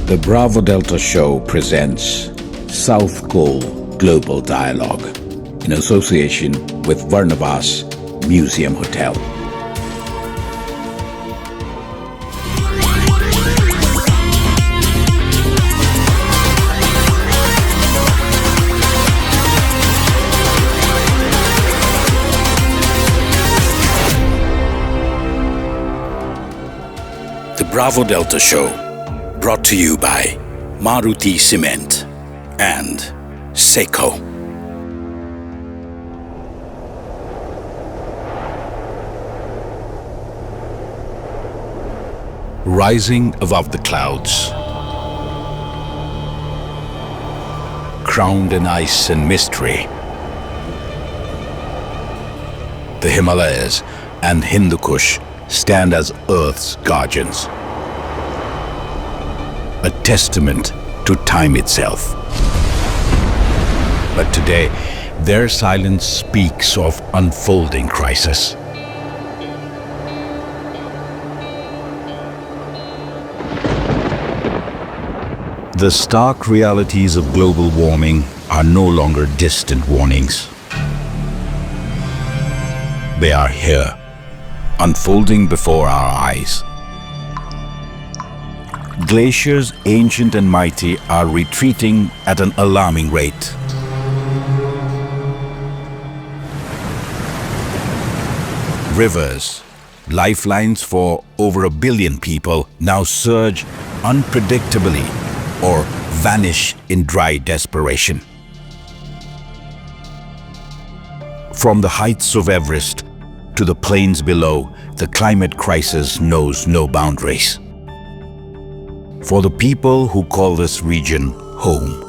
The Bravo Delta Show presents South Col Global Dialogue in association with Varnavas Museum Hotel. The Bravo Delta Show, brought to you by Maruti Cement and Seco. Rising above the clouds, crowned in ice and mystery, the Himalayas and Hindu Kush stand as Earth's guardians, a testament to time itself. But today, their silence speaks of unfolding crisis. The stark realities of global warming are no longer distant warnings. They are here, unfolding before our eyes. Glaciers, ancient and mighty, are retreating at an alarming rate. Rivers, lifelines for over 1 billion people, now surge unpredictably or vanish in dry desperation. From the heights of Everest to the plains below, the climate crisis knows no boundaries. For the people who call this region home.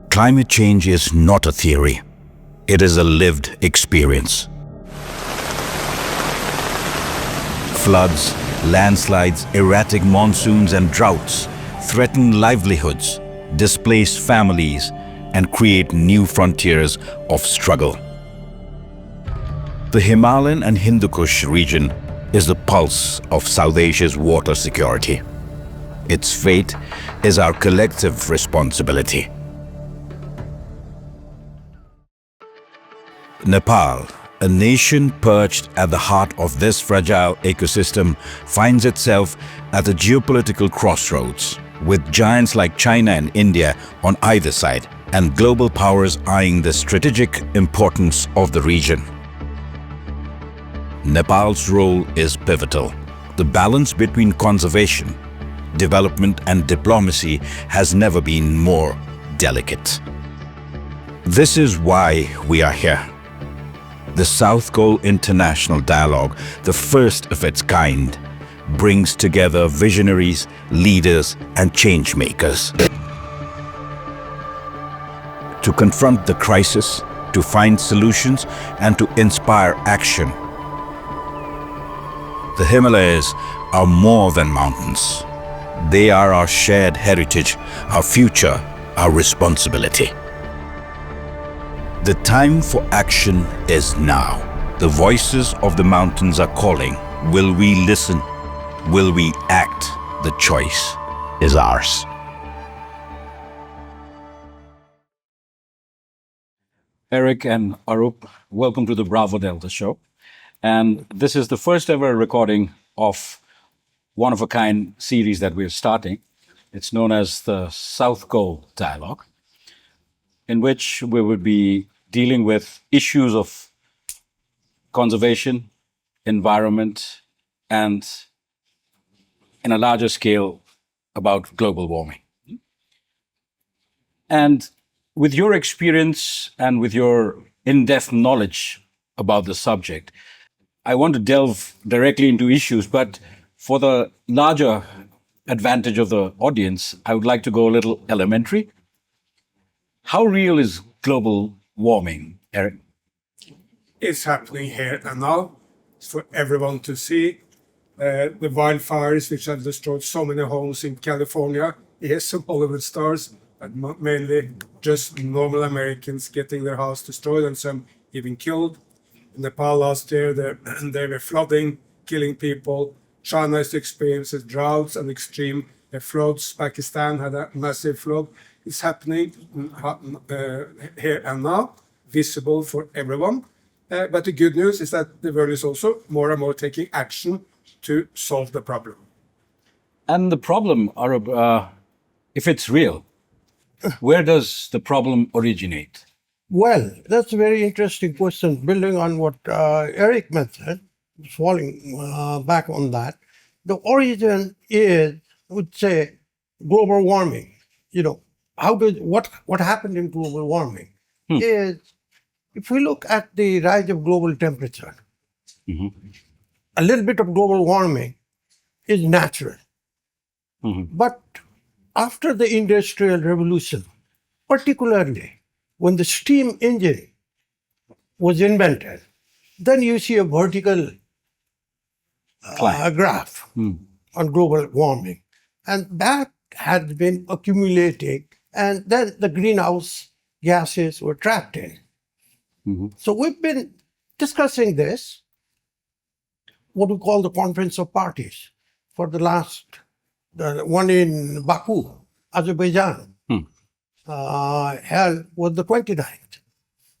Climate change is not a theory. It is a lived experience. Floods, landslides, erratic monsoons and droughts threaten livelihoods, displace families, and create new frontiers of struggle. The Himalayan and Hindu Kush region is the pulse of South Asia's water security. Its fate is our collective responsibility. Nepal, a nation perched at the heart of this fragile ecosystem, finds itself at a geopolitical crossroads, with giants like China and India on either side, and global powers eyeing the strategic importance of the region. Nepal's role is pivotal. The balance between conservation, development and diplomacy has never been more delicate. This is why we are here. The South Col International Dialogue, the first of its kind, brings together visionaries, leaders and change makers to confront the crisis, to find solutions and to inspire action. The Himalayas are more than mountains. They are our shared heritage, our future, our responsibility. The time for action is now. The voices of the mountains are calling. Will we listen? Will we act? The choice is ours. Eric and Arup, welcome to the Bravo Delta Show. And this is the first ever recording of one-of-a-kind series that we're starting. It's known as the South Col Dialogue, in which we would be dealing with issues of conservation, environment, and in a larger scale about global warming. And with your experience and with your in-depth knowledge about the subject, I want to delve directly into issues, but for the larger advantage of the audience, I would like to go a little elementary. How real is global warming, Eric? It's happening here and now. It's for everyone to see. The wildfires, which have destroyed so many homes in California, yes, some Hollywood stars, but mainly just normal Americans getting their house destroyed, and some even killed. In Nepal last year, there were flooding, killing people. China is experiencing droughts and extreme floods. Pakistan had a massive flood. It's happening here and now, visible for everyone. But the good news is that the world is also more and more taking action to solve the problem. And the problem, Arab, if it's real, where does the problem originate? Well, that's a very interesting question. Building on what Eric mentioned, falling back on that, the origin is, I would say, global warming. What happened in global warming is, if we look at the rise of global temperature, a little bit of global warming is natural. But after the Industrial Revolution, particularly when the steam engine was invented, then you see a vertical graph on global warming. And that had been accumulating, and then the greenhouse gases were trapped in. So we've been discussing this, what we call the Conference of Parties, for the one in Baku, Azerbaijan, held was the 29th.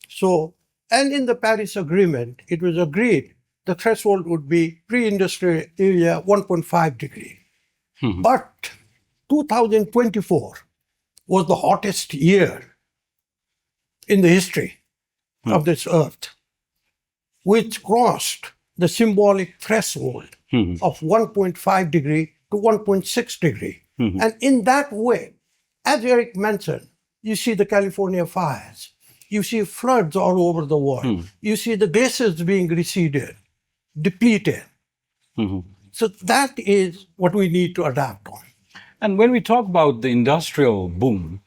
So, and in the Paris Agreement, it was agreed the threshold would be pre-industrial area 1.5 degree. But 2024 was the hottest year in the history of this earth, which crossed the symbolic threshold of 1.5 degree to 1.6 degree. And in that way, as Eric mentioned, you see the California fires, you see floods all over the world, you see the glaciers being receded, depleted. So that is what we need to adapt on. And when we talk about the industrial boom,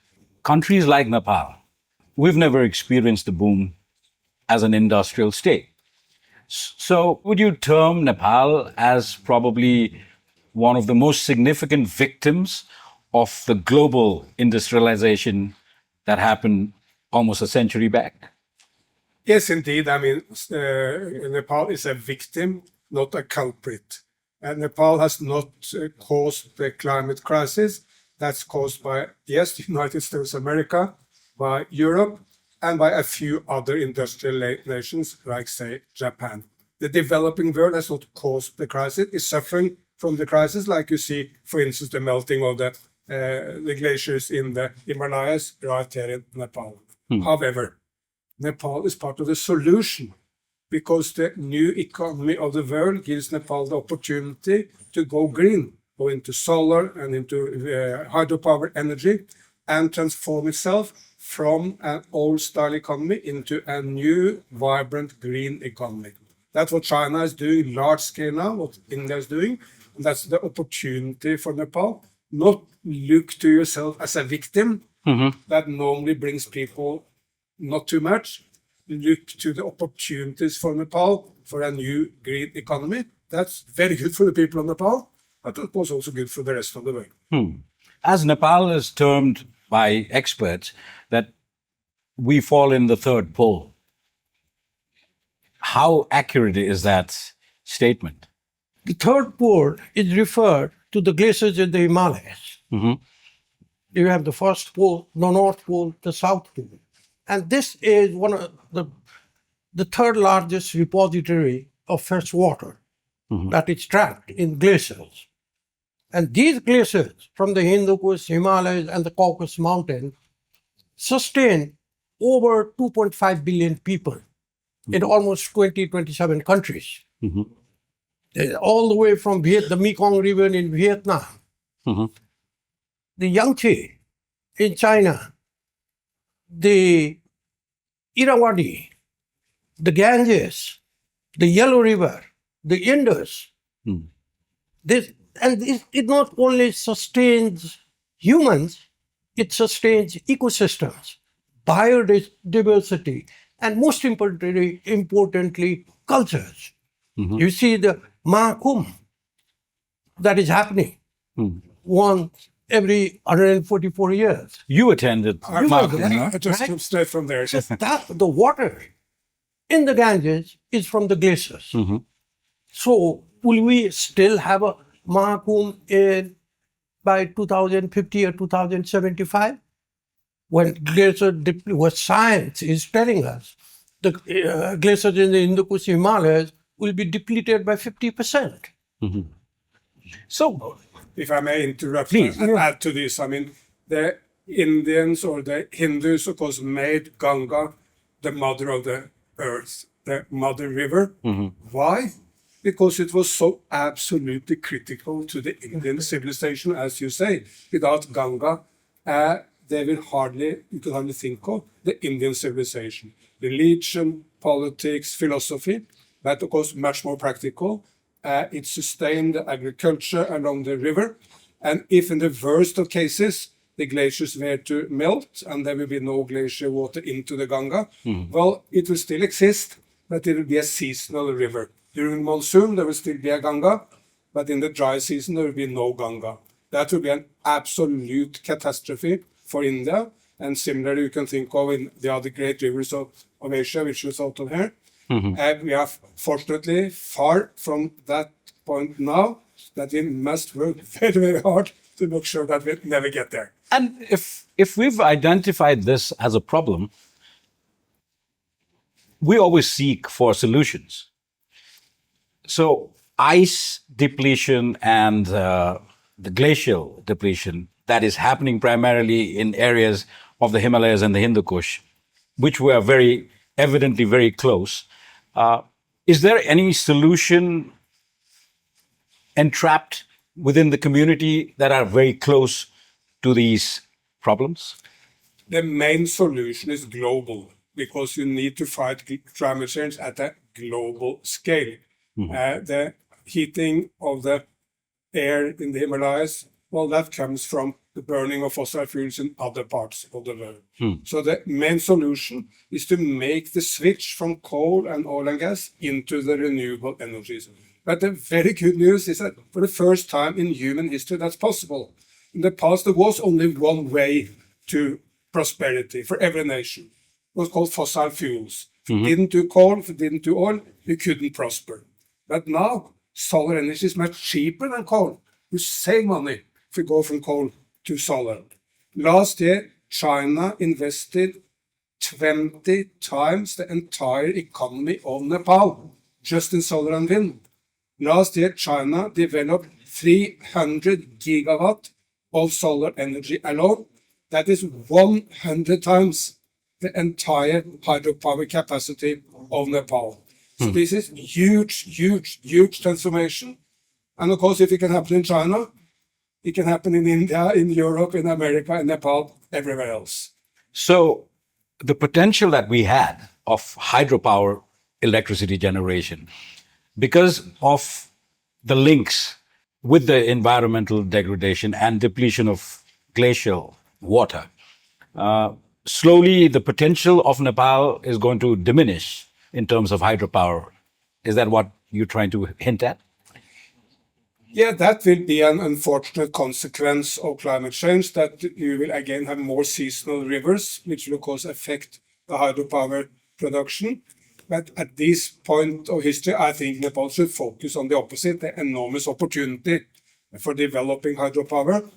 countries like Nepal, we've never experienced the boom as an industrial state. So would you term Nepal as probably one of the most significant victims of the global industrialization that happened almost a century back? Yes, indeed. I mean, Nepal is a victim, not a culprit. And Nepal has not caused the climate crisis. That's caused by, yes, the United States of America, by Europe, and by a few other industrial nations, like, say, Japan. The developing world has not caused the crisis. It's suffering from the crisis, like you see, for instance, the melting of the glaciers in the Himalayas right here in Nepal. However, Nepal is part of the solution, because the new economy of the world gives Nepal the opportunity to go green, go into solar and into hydropower energy, and transform itself from an old-style economy into a new, vibrant, green economy. That's what China is doing large scale now, what India is doing. And that's the opportunity for Nepal. Not look to yourself as a victim. That normally brings people not too much. Look to the opportunities for Nepal for a new green economy. That's very good for the people of Nepal, but it was also good for the rest of the world. As Nepal is termed by experts that we fall in the third pole, how accurate is that statement? The third pole is referred to the glaciers in the Himalayas. You have the first pole, the North Pole, the South Pole. And this is one of the third largest repository of fresh water that is trapped in glaciers. And these glaciers from the Hindu Kush, Himalayas, and the Caucasus Mountains sustain over 2.5 billion people in almost 27 countries. All the way from the Mekong River in Vietnam, the Yangtze in China, the Irrawaddy, the Ganges, the Yellow River, the Indus. It not only sustains humans, it sustains ecosystems, biodiversity, and most importantly, cultures. You see the Mahakumbh that is happening once every 144 years. You attended I just came straight from there. The water in the Ganges is from the glaciers. So will we still have a Mahakumbh by 2050 or 2075? When what science is telling us, the glaciers in the Hindu Kush Himalayas will be depleted by 50%. So, If I may interrupt Please. and add to this, I mean, the Indians or the Hindus, of course, made Ganga the mother of the earth, the mother river. Why? Because it was so absolutely critical to the Indian civilization, as you say. Without Ganga, you could hardly think of the Indian civilization. Religion, politics, philosophy, but of course much more practical. It sustained agriculture along the river. And if in the worst of cases, the glaciers were to melt and there will be no glacier water into the Ganga, well, it will still exist, but it will be a seasonal river. During monsoon, there will still be a Ganga, but in the dry season, there will be no Ganga. That will be an absolute catastrophe for India. And similarly, you can think of in the other great rivers of Asia, which is out of here. We are fortunately far from that point now, that we must work very, very hard to make sure that we never get there. and if we've identified this as a problem, we always seek for solutions. So ice depletion and the glacial depletion that is happening primarily in areas of the Himalayas and the Hindu Kush, which we are very evidently very close. Is there any solution entrapped within the community that are very close to these problems? The main solution is global, because you need to fight climate change at a global scale. The heating of the air in the Himalayas, well, that comes from the burning of fossil fuels in other parts of the world. So the main solution is to make the switch from coal and oil and gas into the renewable energies. But the very good news is that for the first time in human history, that's possible. In the past, there was only one way to prosperity for every nation. It was called fossil fuels. If you didn't do coal, if you didn't do oil, you couldn't prosper. But now, solar energy is much cheaper than coal. You save money if you go from coal to solar. Last year, China invested 20 times the entire economy of Nepal just in solar and wind. Last year, China developed 300 gigawatt of solar energy alone. That is 100 times the entire hydropower capacity of Nepal. So this is huge, huge, huge transformation. And of course, if it can happen in China, it can happen in India, in Europe, in America, in Nepal, everywhere else. So the potential that we had of hydropower electricity generation, because of the links with the environmental degradation and depletion of glacial water, slowly the potential of Nepal is going to diminish in terms of hydropower. Is that what you're trying to hint at? Yeah, that will be an unfortunate consequence of climate change, that you will again have more seasonal rivers, which will of course affect the hydropower production. But at this point of history, I think Nepal should focus on the opposite, the enormous opportunity for developing hydropower.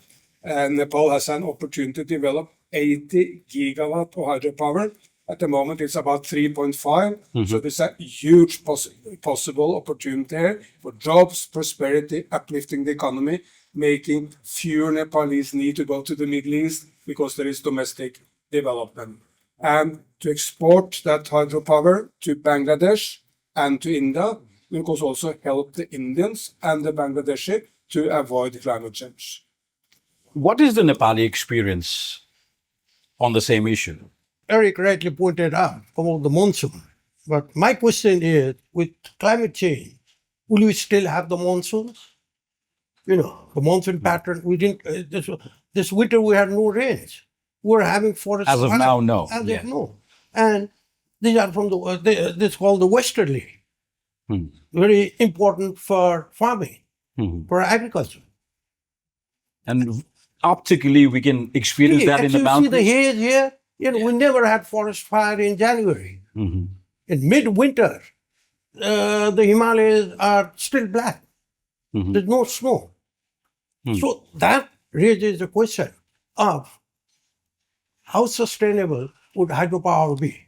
And Nepal has an opportunity to develop 80 gigawatt of hydropower. At the moment, it's about 3.5. So there's a huge possible opportunity here for jobs, prosperity, uplifting the economy, making fewer Nepalese need to go to the Middle East because there is domestic development. And to export that hydropower to Bangladesh and to India will of course also help the Indians and the Bangladeshi to avoid climate change. What is the Nepali experience on the same issue? Eric rightly pointed out about the monsoon. But my question is, with climate change, will we still have the monsoons? You know, the monsoon pattern, we didn't, this winter we had no rains. We're having forest As of fire. now, no. As Yeah. of now. And these are from this is called the westerly. Very important for farming, for agriculture. And optically, we can experience that in the Actually, see mountains. the haze here? You know, we never had forest fire in January. In midwinter, the Himalayas are still black. There's no snow. So that raises the question of how sustainable would hydropower be,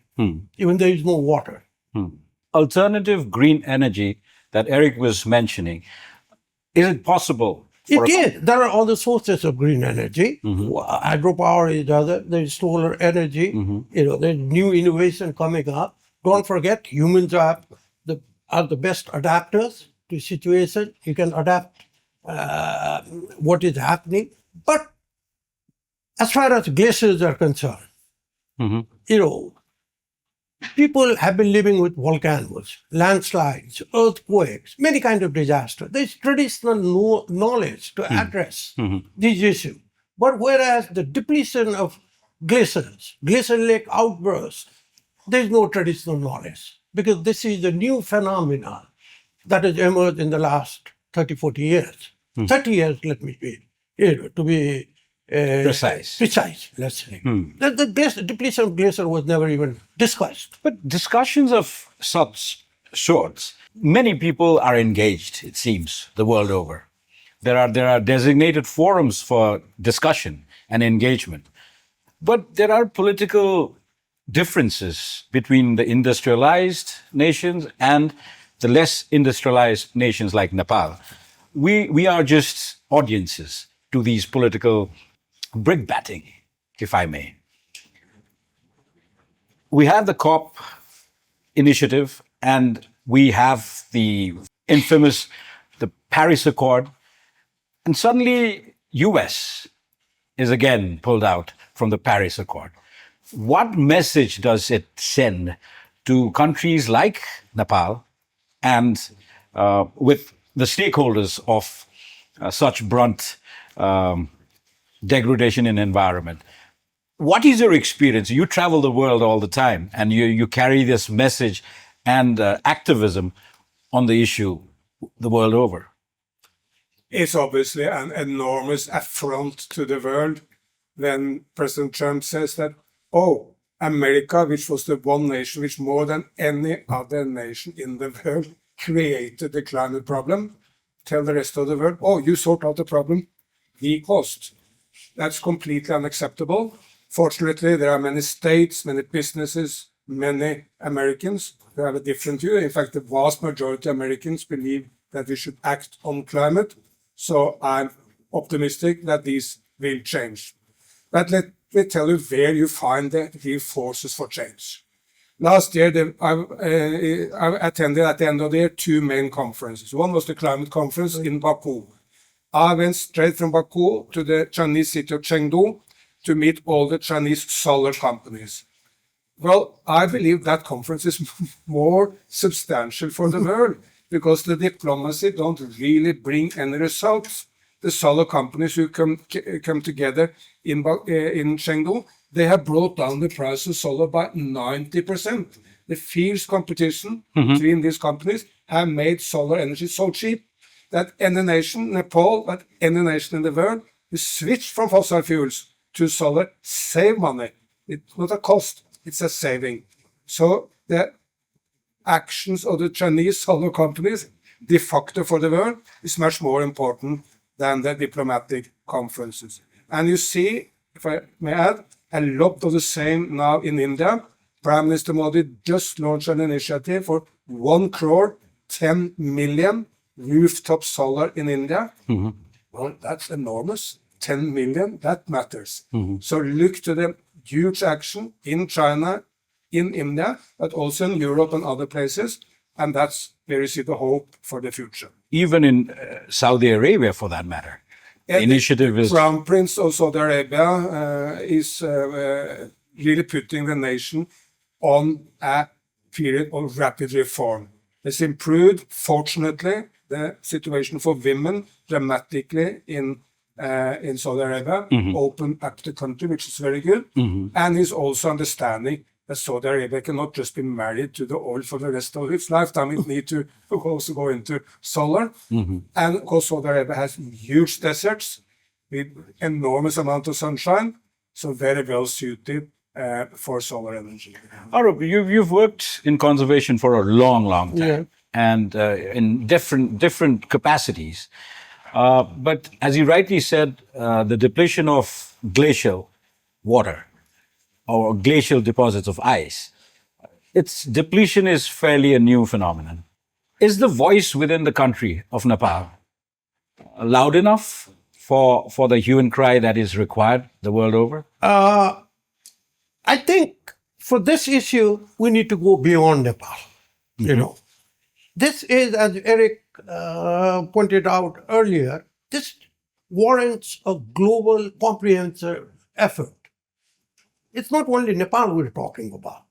even there is no water. Alternative green energy that Eric was mentioning, is it possible? It is. There are other sources of green energy. Hydropower is other. There's solar energy. There's new innovation coming up. Don't forget, humans are the best adapters to situation. You can adapt what is happening. But as far as glaciers are concerned, people have been living with volcanoes, landslides, earthquakes, many kinds of disasters. There's traditional knowledge to address these issues. But whereas the depletion of glaciers, glacial lake outbursts, there's no traditional knowledge because this is a new phenomenon that has emerged in the last 30, 40 years. 30 years, let me be, to be Precise, let's say. The depletion of glacier was never even discussed. But discussions of such sorts, many people are engaged, it seems, the world over. There are designated forums for discussion and engagement. But there are political differences between the industrialized nations and the less industrialized nations like Nepal. We are just audiences to these political brickbatting, if I may. We have the COP initiative and we have the infamous, the Paris Accord, and suddenly US is again pulled out from the Paris Accord. What message does it send to countries like Nepal and with the stakeholders of such brunt degradation in environment? What is your experience? You travel the world all the time and you carry this message and activism on the issue the world over. It's obviously an enormous affront to the world when President Trump says that, oh, America, which was the one nation which more than any other nation in the world created the climate problem, tell the rest of the world, oh, you sort out the problem we caused. That's completely unacceptable. Fortunately, there are many states, many businesses, many Americans who have a different view. In fact, the vast majority of Americans believe that we should act on climate. So I'm optimistic that these will change. But let me tell you where you find the real forces for change. Last year, I attended at the end of the year 2 main conferences. One was the climate conference in Baku. I went straight from Baku to the Chinese city of Chengdu to meet all the Chinese solar companies. Well, I believe that conference is more substantial for the world because the diplomacy don't really bring any results. The solar companies who come together in Chengdu, they have brought down the price of solar by 90%. The fierce competition between these companies have made solar energy so cheap that any nation, Nepal, but any nation in the world, who switch from fossil fuels to solar, save money. It's not a cost, it's a saving. So the actions of the Chinese solar companies, de facto for the world, is much more important than the diplomatic conferences. And you see, if I may add, a lot of the same now in India. Prime Minister Modi just launched an initiative for 1 crore, 10 million rooftop solar in India. Well, that's enormous. 10 million, that matters. So look to the huge action in China, in India, but also in Europe and other places. And that's where you see the hope for the future. Even in Saudi Arabia, for that matter. The initiative is... Crown Prince of Saudi Arabia is really putting the nation on a period of rapid reform. It's improved, fortunately, the situation for women dramatically in Saudi Arabia, opened up the country, which is very good. And he's also understanding that Saudi Arabia cannot just be married to the oil for the rest of its lifetime. It needs to also go into solar. And of course, Saudi Arabia has huge deserts with enormous amount of sunshine, so very well suited for solar energy. Arup, you've worked in conservation for a long time, Yeah. and in different capacities. But as you rightly said, the depletion of glacial water or glacial deposits of ice, its depletion is fairly a new phenomenon. Is the voice within the country of Nepal loud enough for the hue and cry that is required the world over? I think for this issue, we need to go beyond Nepal. You know, this is, as Eric pointed out earlier, this warrants a global, comprehensive effort. It's not only Nepal we're talking about.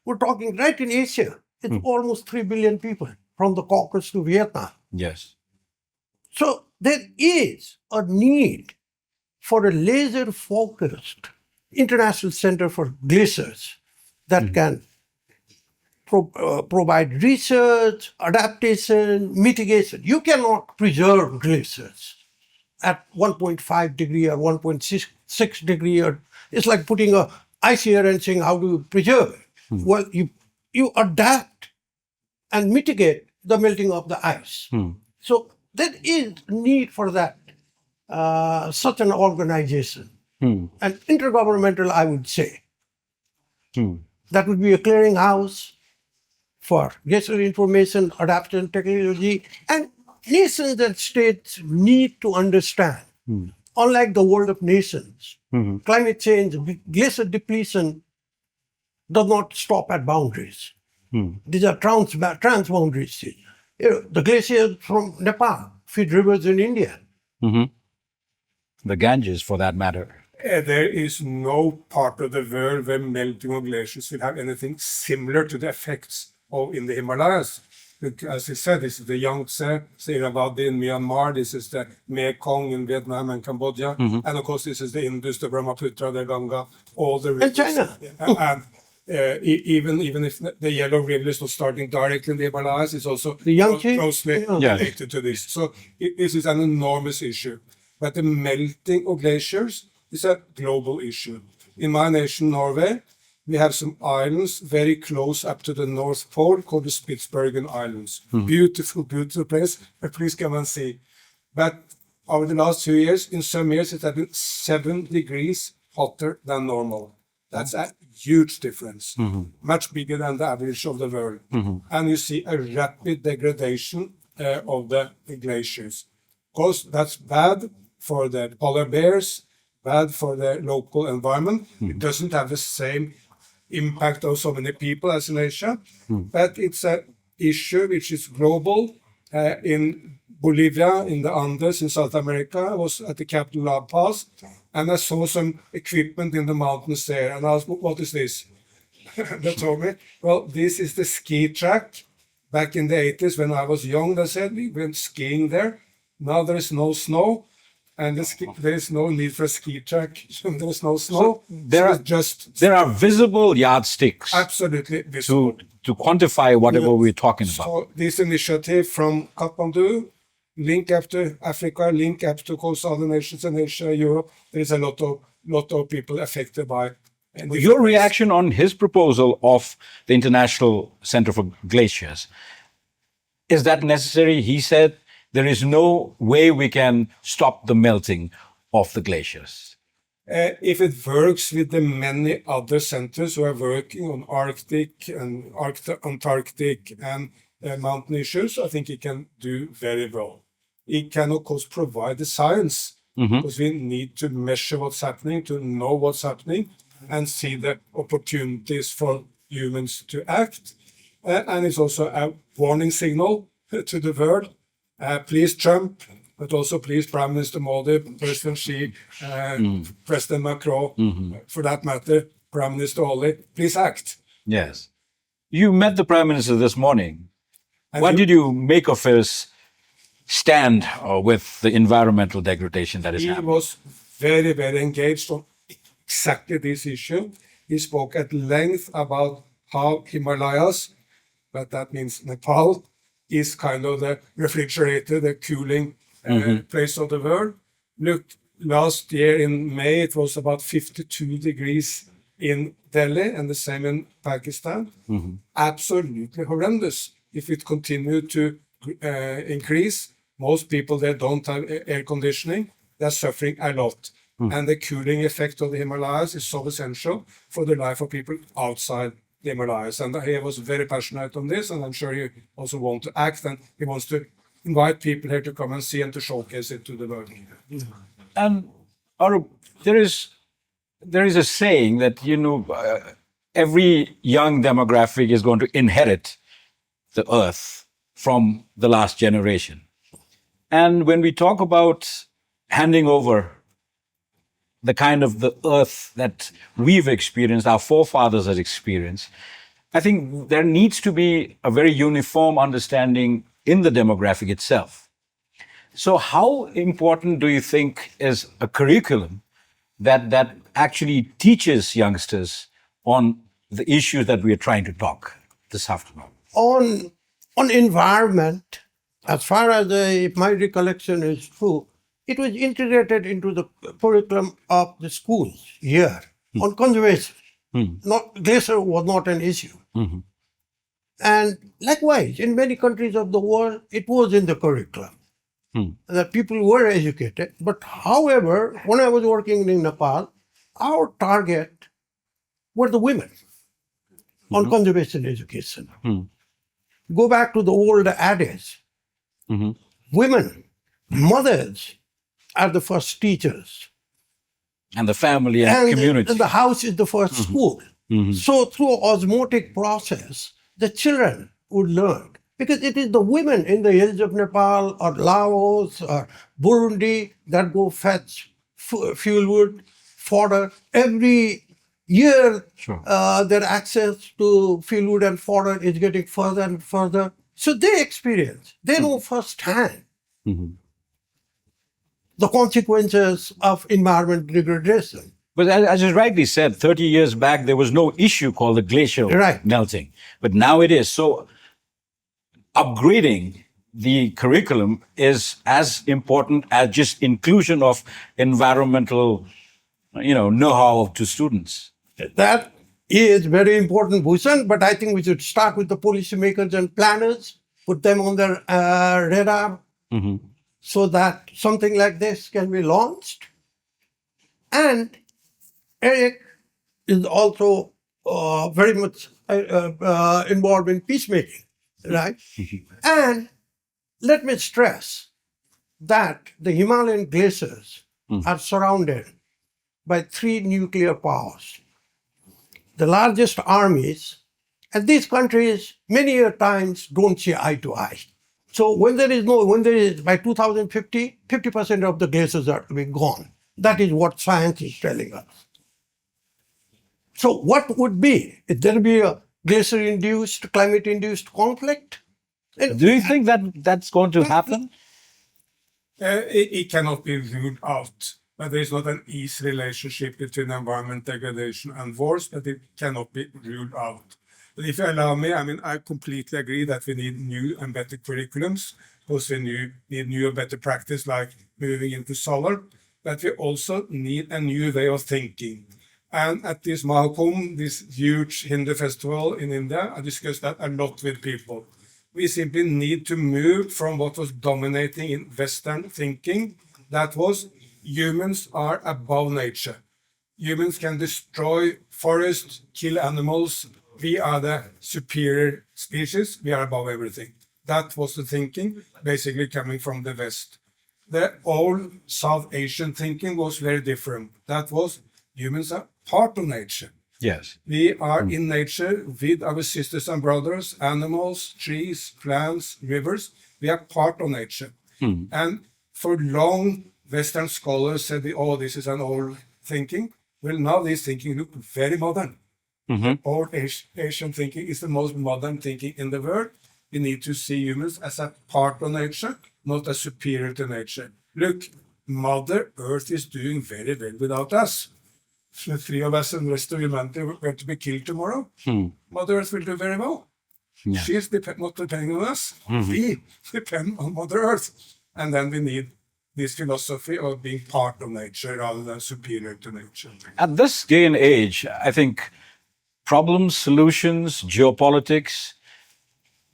We're talking right in Asia. It's almost 3 billion people from the Caucasus to Vietnam. Yes. So there is a need for a laser-focused international center for glaciers that can provide research, adaptation, mitigation. You cannot preserve glaciers at 1.5 degree or 1.6 degree. Or it's like putting a ice here and saying how do you preserve it. Well, you adapt and mitigate the melting of the ice. So there is need for that, such an organization. And intergovernmental, I would say. That would be a clearinghouse for glacier information, adaptation technology, and nations and states need to understand, unlike the world of nations, climate change, glacier depletion does not stop at boundaries. These are trans-boundaries. You know, the glaciers from Nepal feed rivers in India. The Ganges, for that matter. There is no part of the world where melting of glaciers will have anything similar to the effects of in the Himalayas. As he said, this is the Yangtze, the Irrawaddy in Myanmar, this is the Mekong in Vietnam and Cambodia, and of course this is the Indus, the Brahmaputra, the Ganga, all the rivers. And China. And even if the Yellow River is not starting directly in the Himalayas, it's also The Yangtze? closely Yeah. related to this. So this is an enormous issue. But the melting of glaciers is a global issue. In my nation, Norway, we have some islands very close up to the North Pole called the Spitsbergen Islands. Beautiful, beautiful place. Please come and see. But over the last 2 years, in some years, it has been 7 degrees hotter than normal. That's a huge difference, much bigger than the average of the world. And you see a rapid degradation of the glaciers. Of course, that's bad for the polar bears, bad for the local environment. It doesn't have the same impact of so many people as in Asia, but it's an issue which is global. In Bolivia, in the Andes, in South America, I was at the capital La Paz, and I saw some equipment in the mountains there, and I asked, what is this? They told me, well, this is the ski track. Back in the 80s, when I was young, they said, we went skiing there. Now there is no snow, and there is no need for a ski track. There is no snow. There are visible yardsticks Absolutely visible. to quantify whatever we're talking about. So this initiative from Kathmandu, link up to Africa, link up to coastal nations in Asia, Europe. There is a lot of people affected by. Your reaction on his proposal of the International Center for Glaciers, is that necessary? He said there is no way we can stop the melting of the glaciers. If it works with the many other centers who are working on Arctic and Antarctic and mountain issues, I think it can do very well. It can, of course, provide the science, because we need to measure what's happening, to know what's happening, and see the opportunities for humans to act. And it's also a warning signal to the world. Please Trump, but also please Prime Minister Modi, President Xi, President Macron, for that matter, Prime Minister Oli, please act. Yes. You met the Prime Minister this morning. What did you make of his stand with the environmental degradation that is happening? He was very, very engaged on exactly this issue. He spoke at length about how Himalayas, but that means Nepal, is kind of the refrigerator, the cooling place of the world. Look, last year in May, it was about 52 degrees in Delhi and the same in Pakistan. Absolutely horrendous. If it continued to increase, most people there don't have air conditioning. They're suffering a lot. And the cooling effect of the Himalayas is so essential for the life of people outside the Himalayas. And he was very passionate on this, and I'm sure he also wants to act, and he wants to invite people here to come and see and to showcase it to the world. And Arup, there is a saying that, every young demographic is going to inherit the earth from the last generation. And when we talk about handing over the kind of the earth that we've experienced, our forefathers have experienced, I think there needs to be a very uniform understanding in the demographic itself. So how important do you think is a curriculum that actually teaches youngsters on the issues that we are trying to talk this afternoon? On environment, as far as my recollection is true, it was integrated into the curriculum of the schools here on conservation. Glacier was not an issue. And likewise, in many countries of the world, it was in the curriculum. That people were educated. But however, when I was working in Nepal, our target were the women on conservation education. Go back to the old adage. Women, mothers, are the first teachers. And the family and community. And the house is the first school. So through osmotic process, the children would learn. Because it is the women in the hills of Nepal or Laos or Burundi that go fetch fuel wood, fodder. Every year, their access to fuel wood and fodder is getting further and further. So they experience, they know firsthand the consequences of environment degradation. But as you rightly said, 30 years back, there was no issue called the glacial melting. But now it is. So upgrading the curriculum is as important as just inclusion of environmental, know-how to students. That is very important, Bhusan, but I think we should start with the policymakers and planners, put them on their radar so that something like this can be launched. And Eric is also very much involved in peacemaking, right? And let me stress that the Himalayan glaciers are surrounded by 3 nuclear powers. The largest armies, and these countries many a times don't see eye to eye. So when there is by 2050, 50% of the glaciers are to be gone. That is what science is telling us. So what would be? If there be a glacier-induced, climate-induced conflict? Do you think that that's going to happen? It cannot be ruled out. But there is not an easy relationship between environment degradation and wars, but it cannot be ruled out. But if you allow me, I completely agree that we need new and better curriculums, because we need new and better practice, like moving into solar, but we also need a new way of thinking. And at this Mahakumbh, this huge Hindu festival in India, I discussed that a lot with people. We simply need to move from what was dominating in Western thinking, that was humans are above nature. Humans can destroy forests, kill animals. We are the superior species. We are above everything. That was the thinking, basically coming from the West. The old South Asian thinking was very different. That was humans are part of nature. Yes. We are in nature with our sisters and brothers, animals, trees, plants, rivers. We are part of nature. And for long, Western scholars said, this is an old thinking. Well, now this thinking looks very modern. Old Asian thinking is the most modern thinking in the world. We need to see humans as a part of nature, not as superior to nature. Look, Mother Earth is doing very well without us. The 3 of us and the rest of humanity were to be killed tomorrow. Mother Earth will do very well. She is not depending on us. We depend on Mother Earth. And then we need this philosophy of being part of nature rather than superior to nature. At this day and age, I think problems, solutions, geopolitics,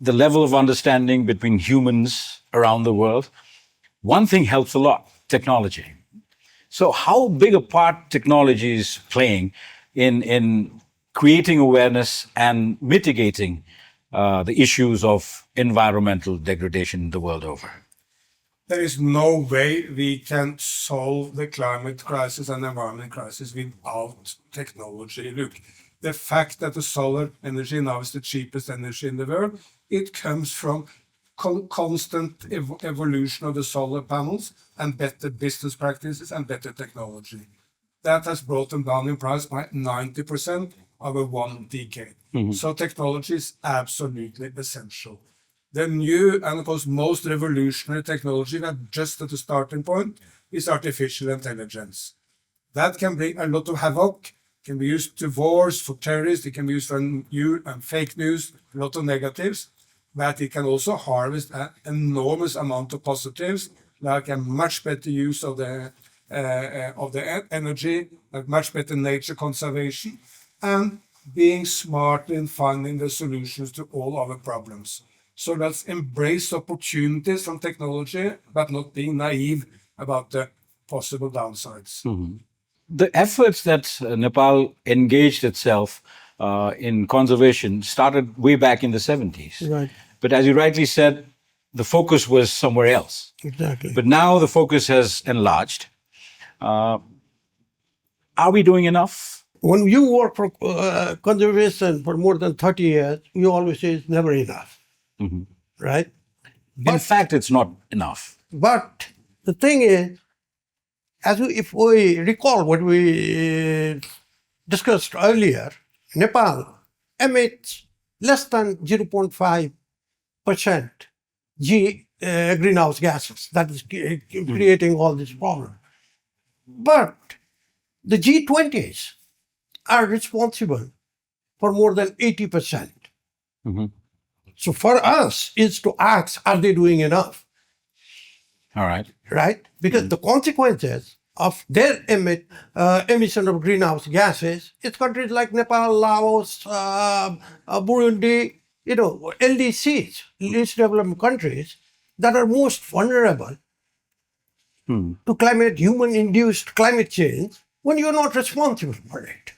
the level of understanding between humans around the world, one thing helps a lot: technology. So how big a part technology is playing in creating awareness and mitigating the issues of environmental degradation the world over? There is no way we can solve the climate crisis and environment crisis without technology. Look, the fact that the solar energy now is the cheapest energy in the world, it comes from constant evolution of the solar panels and better business practices and better technology. That has brought them down in price by 90% over 1 decade. So technology is absolutely essential. The new and of course most revolutionary technology that just at the starting point is artificial intelligence. That can bring a lot of havoc, can be used to wars, for terrorists, it can be used for new and fake news, a lot of negatives, but it can also harvest an enormous amount of positives, like a much better use of the energy, a much better nature conservation, and being smart in finding the solutions to all our problems. So let's embrace opportunities from technology, but not being naive about the possible downsides. The efforts that Nepal engaged itself in conservation started way back in the 70s. Right. But as you rightly said, the focus was somewhere else. Exactly. But now the focus has enlarged. Are we doing enough? When you work for conservation for more than 30 years, you always say it's never enough, right? In fact, it's not enough. But the thing is, if we recall what we discussed earlier, Nepal emits less than 0.5% greenhouse gases. That is creating all this problem. But the G20s are responsible for more than 80%. So for us, is to ask, are they doing enough? All right. Right? Because the consequences of their emission of greenhouse gases, it's countries like Nepal, Laos, Burundi, LDCs, least developed countries, that are most vulnerable to human-induced climate change when you're not responsible for it.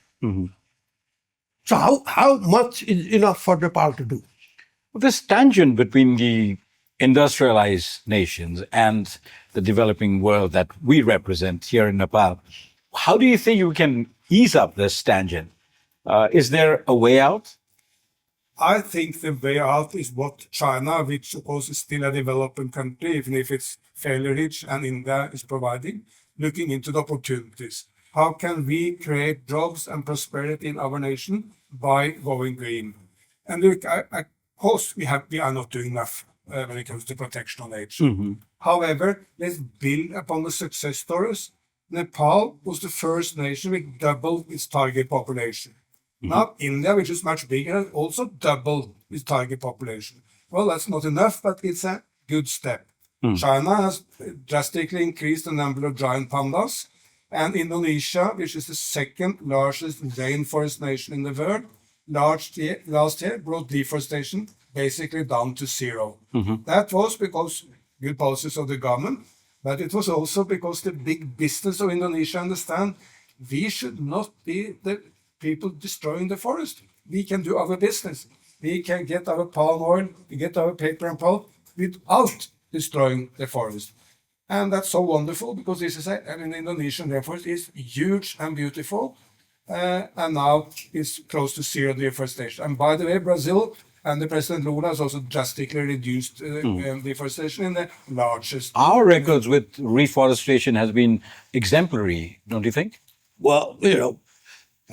So how much is enough for Nepal to do? This tangent between the industrialized nations and the developing world that we represent here in Nepal, how do you think you can ease up this tangent? Is there a way out? I think the way out is what China, which of course is still a developing country, even if it's fairly rich, and India is providing, looking into the opportunities. How can we create jobs and prosperity in our nation by going green? And look, of course, we are not doing enough when it comes to protection of nature. However, let's build upon the success stories. Nepal was the first nation which doubled its target population. Now, India, which is much bigger, also doubled its target population. Well, that's not enough, but it's a good step. China has drastically increased the number of giant pandas, and Indonesia, which is the second largest rainforest nation in the world, last year brought deforestation basically down to zero. That was because good policies of the government, but it was also because the big business of Indonesia understand we should not be the people destroying the forest. We can do our business. We can get our palm oil, we get our paper and pulp without destroying the forest. And that's so wonderful because this is the Indonesian rainforest is huge and beautiful, and now it's close to zero deforestation. And by the way, Brazil and the President Lula has also drastically reduced deforestation in the largest. Our records with reforestation has been exemplary, don't you think? Well,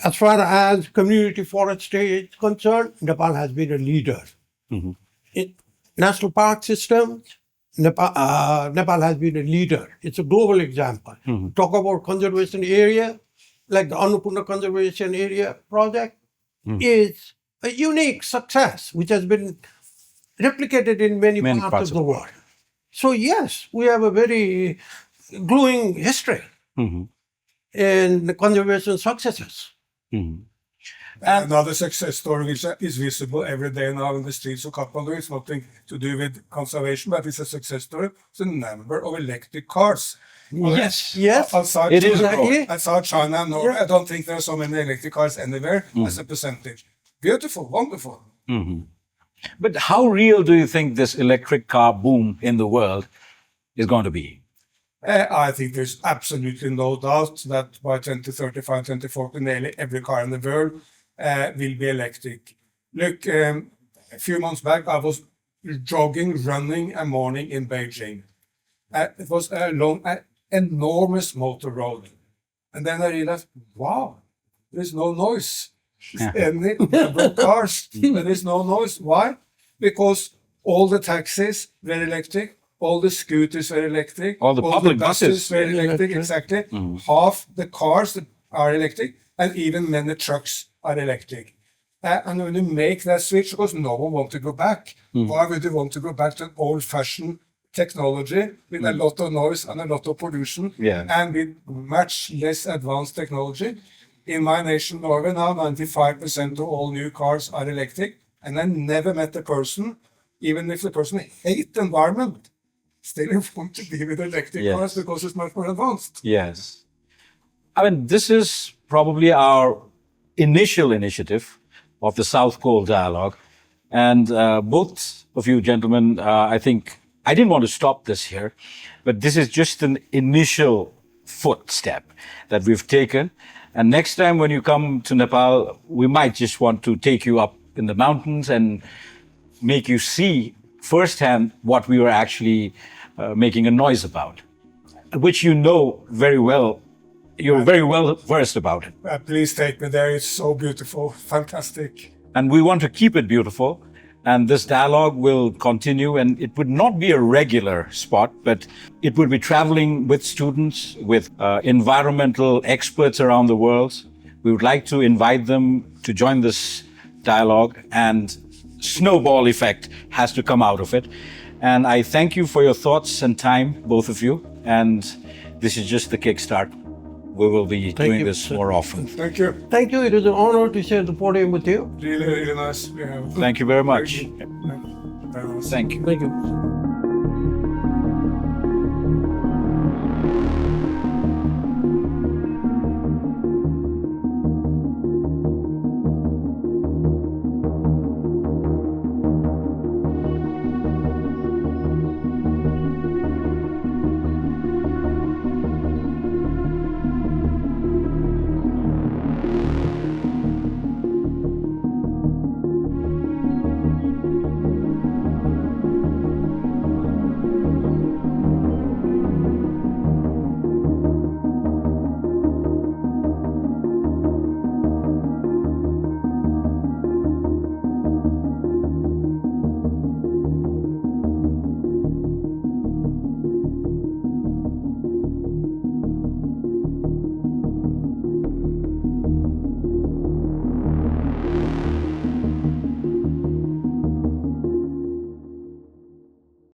as far as community forestry is concerned, Nepal has been a leader. In national park systems, Nepal has been a leader. It's a global example. Talk about conservation area, like the Annapurna Conservation Area project, is a unique success, which has been replicated in many parts of the world. So yes, we have a very glowing history in the conservation successes. Another success story which is visible every day now in the streets of Kathmandu. It's nothing to do with conservation, but it's a success story. It's the number of electric cars. Yes. Yes, Outside It is. outside China and Norway, I don't think there are so many electric cars anywhere as a percentage. Beautiful, wonderful. But how real do you think this electric car boom in the world is going to be? I think there's absolutely no doubt that by 2035, 2040, nearly every car in the world will be electric. Look, a few months back, I was jogging, running a morning in Beijing. It was along an enormous motor road. And then I realized, wow, there's no noise. Any number of cars, there is no noise. Why? Because all the taxis were electric, all the scooters were electric, All the public buses. were electric, exactly. Half the cars are electric, and even many trucks are electric. And when you make that switch, because no one wants to go back, why would you want to go back to an old-fashioned technology with a lot of noise and a lot of pollution, and with much less advanced technology? In my nation, Norway, now 95% of all new cars are electric, and I never met a person, even if the person hates the environment, still want to be with electric cars because it's much more advanced. Yes. I mean, this is probably our initial initiative of the South Col Dialogue. And both of you gentlemen, I think, I didn't want to stop this here, but this is just an initial footstep that we've taken. And next time when you come to Nepal, we might just want to take you up in the mountains and make you see firsthand what we were actually making a noise about, which you know very well. You're very well versed about it. Please take me there. It's so beautiful, fantastic. And we want to keep it beautiful. And this dialogue will continue, and it would not be a regular spot, but it would be traveling with students, with environmental experts around the world. We would like to invite them to join this dialogue, and snowball effect has to come out of it. And I thank you for your thoughts and time, both of you. And this is just the kickstart. We will be doing this more often. Thank you. Thank you. It is an honor to share the podium with you. Really, really nice. Thank you very much. Very nice. Thank you. Thank you.